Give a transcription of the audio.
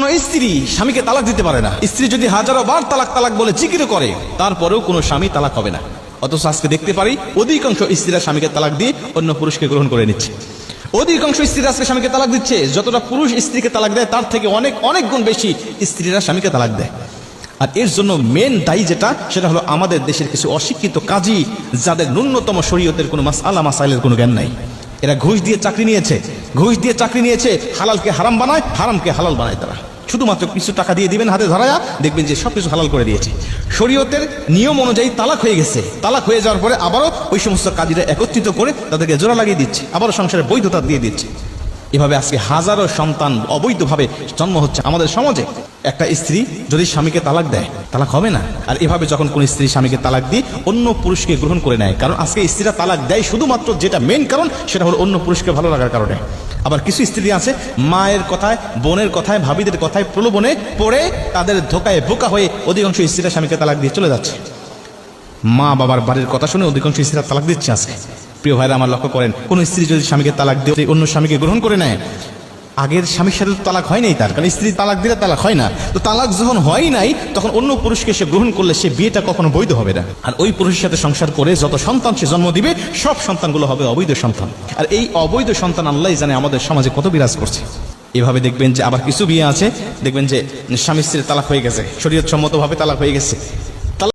কোন স্ত্রী স্বামীকে তালাক দিতে পারে না। স্ত্রী যদি হাজারো বার তালাক তালাক বলে জিকির করে, তারপরেও কোনো স্বামী তালাক হবে না। অথচ আজকে দেখতে পারি অধিকাংশ স্ত্রীরা স্বামীকে তালাক দিয়ে অন্য পুরুষকে গ্রহণ করে নিচ্ছে। অধিকাংশ স্ত্রীরা আজকে স্বামীকে তালাক দিচ্ছে, যতটা পুরুষ স্ত্রীকে তালাক দেয় তার থেকে অনেক অনেক গুণ বেশি স্ত্রীরা স্বামীকে তালাক দেয়। আর এর জন্য মেন দায়ী যেটা, সেটা হলো আমাদের দেশের কিছু অশিক্ষিত কাজী, যাদের ন্যূনতম শরীয়তের কোনো মাসআলা মাসাইলের কোনো জ্ঞান নাই। এরা ঘুষ দিয়ে চাকরি নিয়েছে, হালালকে হারাম বানায়, হারামকে হালাল বানায়। তারা শুধুমাত্র কিছু টাকা দিয়ে দিবেন হাতে ধরায়া, দেখবেন যে সবকিছু হালাল করে দিয়েছে। শরীয়তের নিয়ম অনুযায়ী তালাক হয়ে গেছে, তালাক হয়ে যাওয়ার পরে আবারও ওই সমস্ত কাজীরা একত্রিত করে তাদেরকে জোড়া লাগিয়ে দিচ্ছে, আবারও সংসারে বৈধতা দিয়ে দিচ্ছে। এভাবে আজকে হাজারো সন্তান অবৈধভাবে জন্ম হচ্ছে আমাদের সমাজে। একটা স্ত্রী যদি স্বামীকে তালাক দেয়, তালাক হবে না। আর এভাবে যখন কোন স্ত্রী স্বামীকে তালাক দিয়ে অন্য পুরুষকে গ্রহণ করে নেয়, কারণ আজকে স্ত্রীরা তালাক দেয় শুধুমাত্র যেটা মেন কারণ, সেটা হলো অন্য পুরুষকে ভালো লাগার কারণে। আবার কিছু স্ত্রী আছে মায়ের কথায়, বোনের কথায়, ভাবিদের কথায় প্রলোভনে পড়ে তাদের ধোকায় বোকা হয়ে অধিকাংশ স্ত্রীরা স্বামীকে তালাক দিয়ে চলে যাচ্ছে। মা বাবার বাড়ির কথা শুনে অধিকাংশ স্ত্রীরা তালাক দিচ্ছে আজকে। প্রিয় ভাইরা আমার লক্ষ্য করেন, কোন স্ত্রী যদি স্বামীকে তালাক দিয়ে অন্য স্বামীকে গ্রহণ করে নেয়, আগের স্বামীর সাথে তালাক হয় নাই তার, কারণ স্ত্রী তালাক দিলে তালাক হয় না। তো তালাক যখন হয় নাই, তখন অন্য পুরুষকে সে গ্রহণ করলে সে বিয়েটা কখনো বৈধ হবে না। আর ওই পুরুষের সাথে সংসার করে যত সন্তান সে জন্ম দিবে, সব সন্তানগুলো হবে অবৈধ সন্তান। আর এই অবৈধ সন্তান আল্লাহ জানে আমাদের সমাজে কত বিরাজ করছে। এভাবে দেখবেন যে আবার কিছু বিয়ে আছে, দেখবেন যে স্বামী স্ত্রীর তালাক হয়ে গেছে, শরীয়ত সম্মতভাবে তালাক হয়ে গেছে,